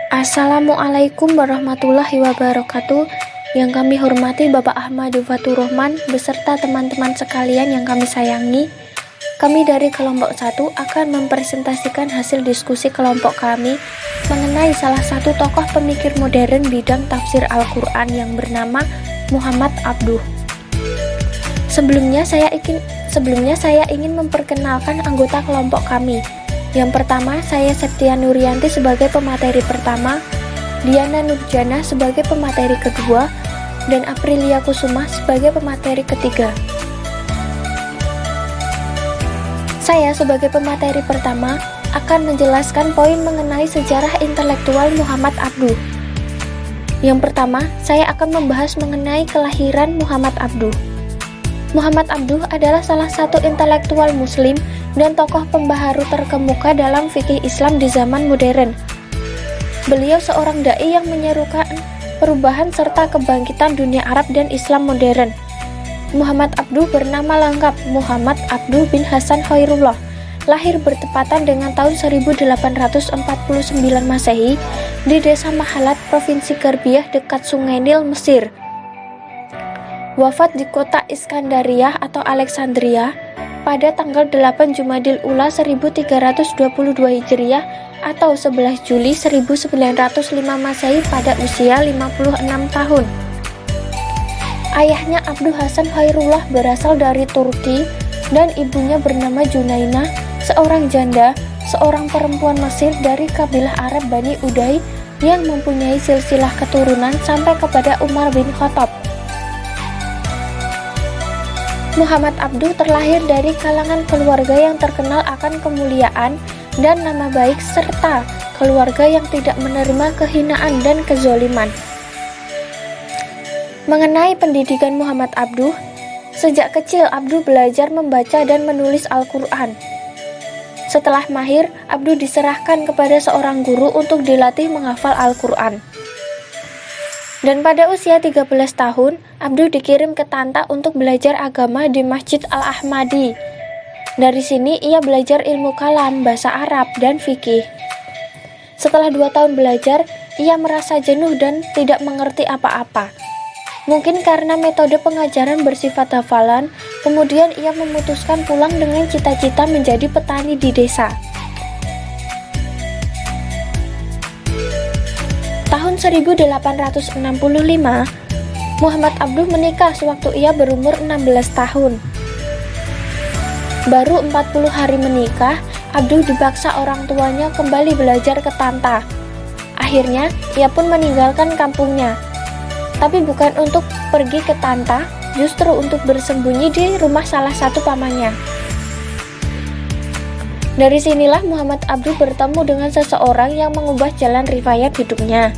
Assalamualaikum warahmatullahi wabarakatuh. Yang kami hormati Bapak Ahmadu Faturrahman beserta teman-teman sekalian yang kami sayangi. Kami dari kelompok 1 akan mempresentasikan hasil diskusi kelompok kami mengenai salah satu tokoh pemikir modern bidang tafsir Al-Quran yang bernama Muhammad Abduh. Sebelumnya saya ingin memperkenalkan anggota kelompok kami. Yang pertama, saya Septia Nurianti sebagai pemateri pertama, Diana Nurjana sebagai pemateri kedua, dan Aprilia Kusuma sebagai pemateri ketiga. Saya sebagai pemateri pertama akan menjelaskan poin mengenai sejarah intelektual Muhammad Abduh. Yang pertama, saya akan membahas mengenai kelahiran Muhammad Abduh. Muhammad Abduh adalah salah satu intelektual muslim dan tokoh pembaharu terkemuka dalam fikih Islam di zaman modern. Beliau seorang dai yang menyerukan perubahan serta kebangkitan dunia Arab dan Islam modern. Muhammad Abduh bernama lengkap Muhammad Abduh bin Hasan Khairullah, lahir bertepatan dengan tahun 1849 Masehi di desa Mahalat, Provinsi Garbiyah dekat Sungai Nil, Mesir. Wafat di kota Iskandariyah atau Alexandria pada tanggal 8 Jumadil Ula 1322 Hijriah atau 11 Juli 1905 Masehi pada usia 56 tahun. Ayahnya Abduh Hasan Khairullah berasal dari Turki dan ibunya bernama Junaina, seorang janda, seorang perempuan Mesir dari kabilah Arab Bani Uday yang mempunyai silsilah keturunan sampai kepada Umar bin Khattab. Muhammad Abduh terlahir dari kalangan keluarga yang terkenal akan kemuliaan dan nama baik serta keluarga yang tidak menerima kehinaan dan kezoliman. Mengenai pendidikan Muhammad Abduh, sejak kecil Abduh belajar membaca dan menulis Al-Quran. Setelah mahir, Abduh diserahkan kepada seorang guru untuk dilatih menghafal Al-Quran. Dan pada usia 13 tahun, Abduh dikirim ke Tanta untuk belajar agama di Masjid Al-Ahmadi. Dari sini ia belajar ilmu kalam, bahasa Arab, dan fikih. Setelah 2 tahun belajar, ia merasa jenuh dan tidak mengerti apa-apa. Mungkin karena metode pengajaran bersifat hafalan, kemudian ia memutuskan pulang dengan cita-cita menjadi petani di desa. Tahun 1865, Muhammad Abduh menikah sewaktu ia berumur 16 tahun. Baru 40 hari menikah, Abduh dipaksa orang tuanya kembali belajar ke Tanta. Akhirnya, ia pun meninggalkan kampungnya. Tapi bukan untuk pergi ke Tanta, justru untuk bersembunyi di rumah salah satu pamannya. Dari sinilah Muhammad Abduh bertemu dengan seseorang yang mengubah jalan riwayat hidupnya.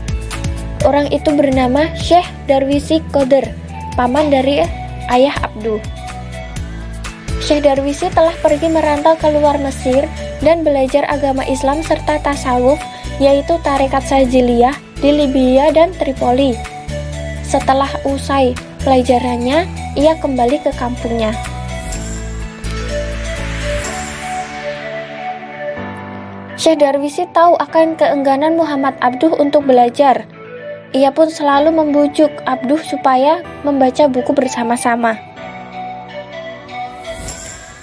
Orang itu bernama Syekh Darwisi Qodir, paman dari ayah Abduh. Syekh Darwisi telah pergi merantau ke luar Mesir dan belajar agama Islam serta tasawuf, yaitu tarekat Sajiliyah di Libya dan Tripoli. Setelah usai pelajarannya, ia kembali ke kampungnya. Syekh Darwisi tahu akan keengganan Muhammad Abduh untuk belajar. Ia pun selalu membujuk Abduh supaya membaca buku bersama-sama.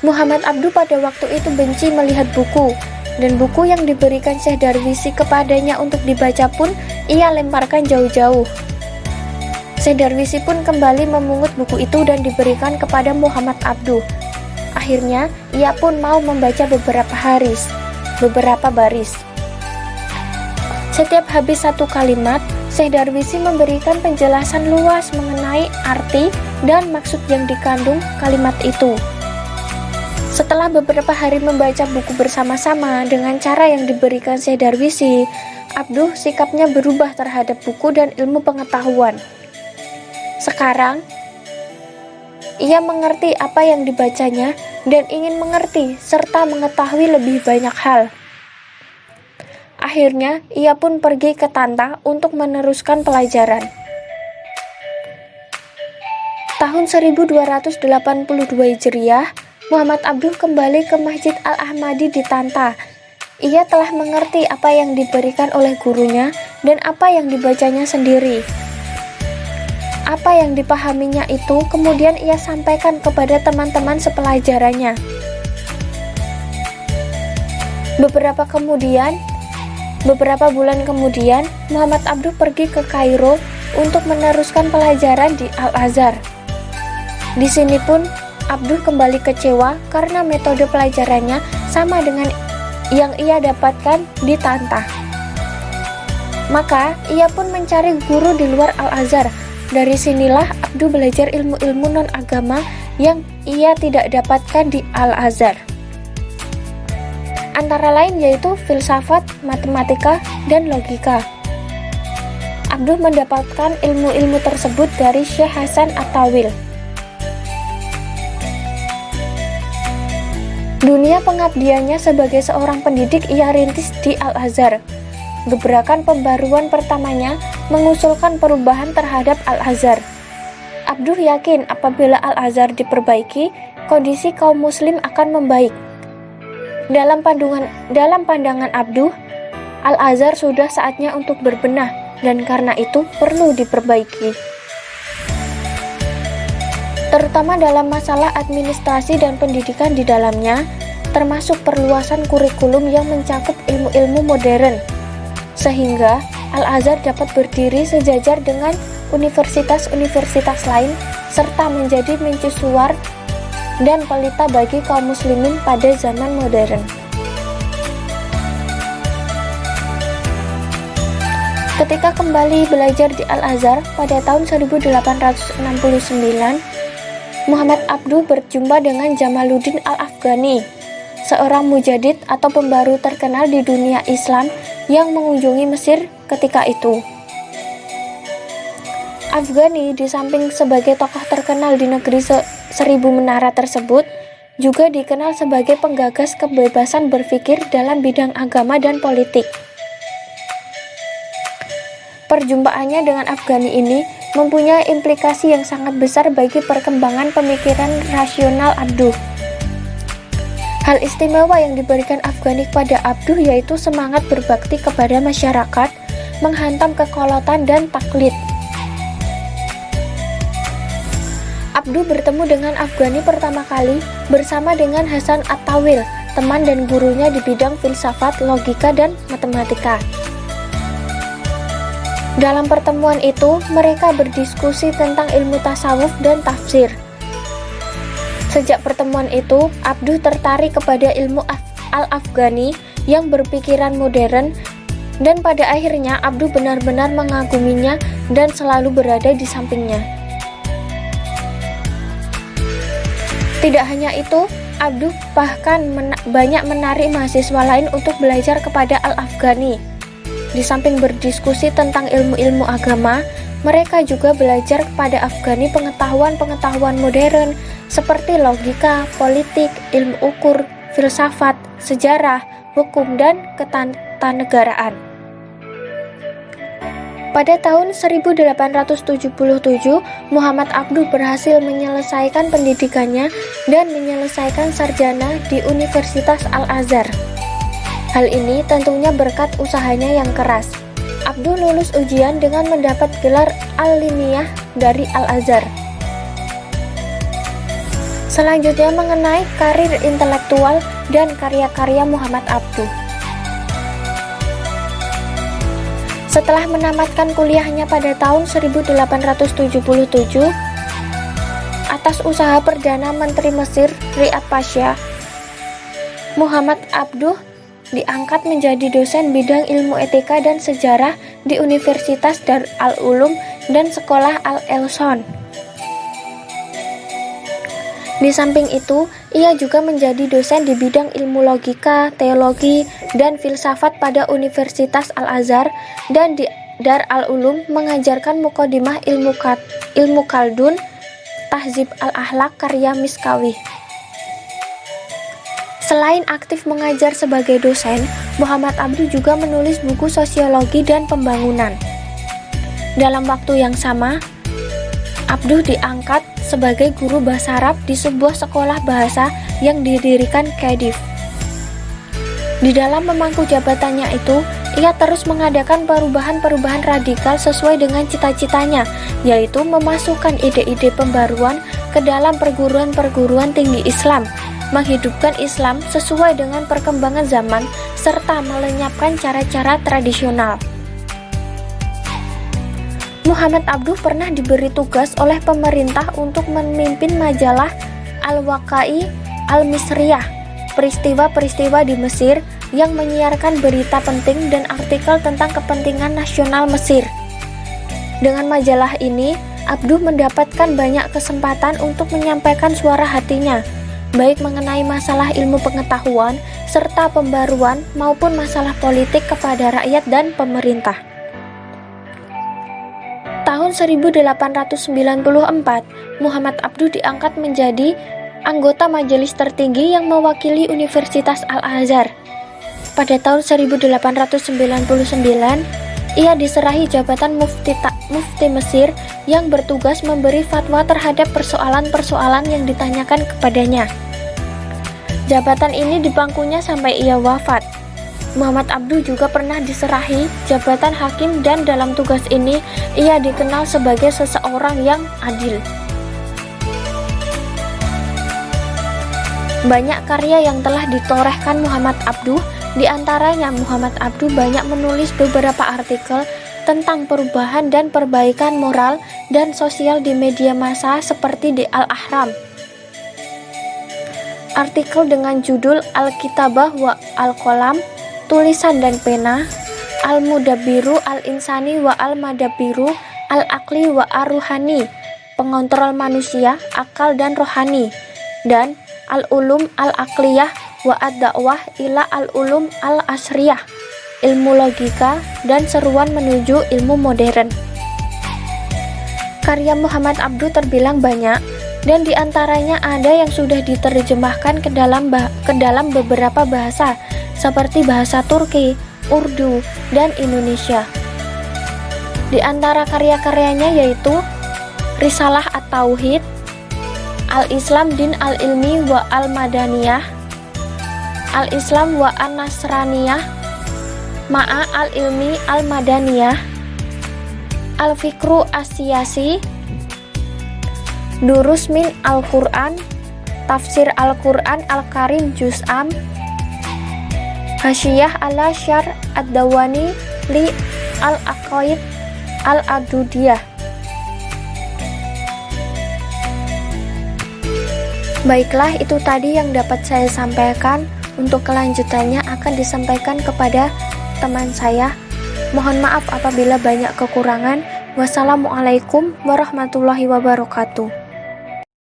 Muhammad Abduh pada waktu itu benci melihat buku, dan buku yang diberikan Syekh Darwisi kepadanya untuk dibaca pun ia lemparkan jauh-jauh. Syekh Darwisi pun kembali memungut buku itu dan diberikan kepada Muhammad Abduh. Akhirnya, ia pun mau membaca beberapa baris. Setiap habis satu kalimat, Syekh Darwisi memberikan penjelasan luas mengenai arti dan maksud yang dikandung kalimat itu. Setelah beberapa hari membaca buku bersama-sama dengan cara yang diberikan Syekh Darwisi, Abduh sikapnya berubah terhadap buku dan ilmu pengetahuan. Sekarang, ia mengerti apa yang dibacanya dan ingin mengerti serta mengetahui lebih banyak hal. Akhirnya, ia pun pergi ke Tanta untuk meneruskan pelajaran. Tahun 1282 Hijriah, Muhammad Abduh kembali ke Masjid Al-Ahmadi di Tanta. Ia telah mengerti apa yang diberikan oleh gurunya dan apa yang dibacanya sendiri. Apa yang dipahaminya itu kemudian ia sampaikan kepada teman-teman sepelajarannya. Beberapa bulan kemudian, Muhammad Abduh pergi ke Kairo untuk meneruskan pelajaran di Al-Azhar. Di sini pun Abduh kembali kecewa karena metode pelajarannya sama dengan yang ia dapatkan di Tantah. Maka ia pun mencari guru di luar Al-Azhar. Dari sinilah Abduh belajar ilmu-ilmu non-agama yang ia tidak dapatkan di Al-Azhar. Antara lain yaitu filsafat, matematika, dan logika. Abduh mendapatkan ilmu-ilmu tersebut dari Syekh Hasan At-Tawil. Dunia pengabdiannya sebagai seorang pendidik ia rintis di Al-Azhar. Gebrakan pembaruan pertamanya mengusulkan perubahan terhadap Al-Azhar. Abduh yakin apabila Al-Azhar diperbaiki, kondisi kaum muslim akan membaik. Dalam pandangan Abduh, Al-Azhar sudah saatnya untuk berbenah dan karena itu perlu diperbaiki. Terutama dalam masalah administrasi dan pendidikan di dalamnya, termasuk perluasan kurikulum yang mencakup ilmu-ilmu modern, sehingga Al-Azhar dapat berdiri sejajar dengan universitas-universitas lain serta menjadi mercusuar dan pelita bagi kaum muslimin pada zaman modern. Ketika kembali belajar di Al-Azhar pada tahun 1869, Muhammad Abduh berjumpa dengan Jamaluddin Al-Afghani, seorang mujadid atau pembaru terkenal di dunia Islam yang mengunjungi Mesir ketika itu. Afghani di samping sebagai tokoh terkenal di negeri seribu menara tersebut, juga dikenal sebagai penggagas kebebasan berpikir dalam bidang agama dan politik. Perjumpaannya dengan Afghani ini mempunyai implikasi yang sangat besar bagi perkembangan pemikiran rasional Abduh. Hal istimewa yang diberikan Afghani kepada Abduh yaitu semangat berbakti kepada masyarakat, menghantam kekolotan dan taklid. Abduh bertemu dengan Afghani pertama kali bersama dengan Hasan At-Tawil, teman dan gurunya di bidang filsafat, logika, dan matematika. Dalam pertemuan itu, mereka berdiskusi tentang ilmu tasawuf dan tafsir. Sejak pertemuan itu, Abduh tertarik kepada ilmu Al-Afghani yang berpikiran modern, dan pada akhirnya Abduh benar-benar mengaguminya dan selalu berada di sampingnya. Tidak hanya itu, Abduh bahkan banyak menarik mahasiswa lain untuk belajar kepada Al-Afghani. Di samping berdiskusi tentang ilmu-ilmu agama, mereka juga belajar kepada Afghani pengetahuan-pengetahuan modern seperti logika, politik, ilmu ukur, filsafat, sejarah, hukum, dan ketatanegaraan. Pada tahun 1877, Muhammad Abduh berhasil menyelesaikan pendidikannya dan menyelesaikan sarjana di Universitas Al-Azhar. Hal ini tentunya berkat usahanya yang keras. Abduh lulus ujian dengan mendapat gelar Al-Limiyah dari Al-Azhar. Selanjutnya mengenai karir intelektual dan karya-karya Muhammad Abduh. Setelah menamatkan kuliahnya pada tahun 1877, atas usaha Perdana Menteri Mesir Riyad Pasha, Muhammad Abduh diangkat menjadi dosen bidang ilmu etika dan sejarah di Universitas Dar al-Ulum dan Sekolah Al-Elson. Di samping itu, ia juga menjadi dosen di bidang ilmu logika, teologi, dan filsafat pada Universitas Al-Azhar, dan di Dar al-Ulum mengajarkan Muqaddimah ilmu Kaldun, Tahzib al-Akhlaq karya Miskawi. Selain aktif mengajar sebagai dosen, Muhammad Abduh juga menulis buku sosiologi dan pembangunan. Dalam waktu yang sama, Abduh diangkat sebagai guru bahasa Arab di sebuah sekolah bahasa yang didirikan Cardiff. Di dalam memangku jabatannya itu, ia terus mengadakan perubahan-perubahan radikal sesuai dengan cita-citanya, yaitu memasukkan ide-ide pembaruan ke dalam perguruan-perguruan tinggi Islam, menghidupkan Islam sesuai dengan perkembangan zaman, serta melenyapkan cara-cara tradisional. Muhammad Abduh pernah diberi tugas oleh pemerintah untuk memimpin majalah Al-Waqai Al-Misriyah, peristiwa-peristiwa di Mesir yang menyiarkan berita penting dan artikel tentang kepentingan nasional Mesir. Dengan majalah ini, Abduh mendapatkan banyak kesempatan untuk menyampaikan suara hatinya, baik mengenai masalah ilmu pengetahuan, serta pembaruan maupun masalah politik kepada rakyat dan pemerintah. Tahun 1894, Muhammad Abduh diangkat menjadi anggota majelis tertinggi yang mewakili Universitas Al-Azhar. Pada tahun 1899, ia diserahi jabatan mufti Mesir yang bertugas memberi fatwa terhadap persoalan-persoalan yang ditanyakan kepadanya. Jabatan ini dipangkunya sampai ia wafat. Muhammad Abduh juga pernah diserahi jabatan hakim dan dalam tugas ini ia dikenal sebagai seseorang yang adil. Banyak karya yang telah ditorehkan Muhammad Abduh, di antaranya Muhammad Abduh banyak menulis beberapa artikel tentang perubahan dan perbaikan moral dan sosial di media massa seperti di Al-Ahram. Artikel dengan judul Al-Kitabah wa Al-Qalam, tulisan dan pena, Al-Mudabbiru Al-Insani wa Al-Madabbiru Al-Aqli wa Ar-Ruhani, pengontrol manusia, akal dan rohani, dan Al-Ulum Al-Aqliyah wa Ad-Da'wah ila Al-Ulum Al-Asriyah, ilmu logika dan seruan menuju ilmu modern. Karya Muhammad Abduh terbilang banyak, dan diantaranya ada yang sudah diterjemahkan ke dalam beberapa bahasa, seperti bahasa Turki, Urdu, dan Indonesia. Di antara karya-karyanya yaitu Risalah At-Tauhid, Al-Islam Din Al-Ilmi wa Al-Madaniyah, Al-Islam wa An-Nasraniyah, Ma'a Al-Ilmi Al-Madaniyah, Al-Fikru As-Siyasi, Durus min Al-Quran, Tafsir Al-Quran Al-Karim Juz'am, Hasyiyah ala Syar Ad-Dawani li Al-Aqaid Al-Adudiyah. Baiklah, itu tadi yang dapat saya sampaikan. Untuk kelanjutannya akan disampaikan kepada teman saya. Mohon maaf apabila banyak kekurangan. Wassalamualaikum warahmatullahi wabarakatuh.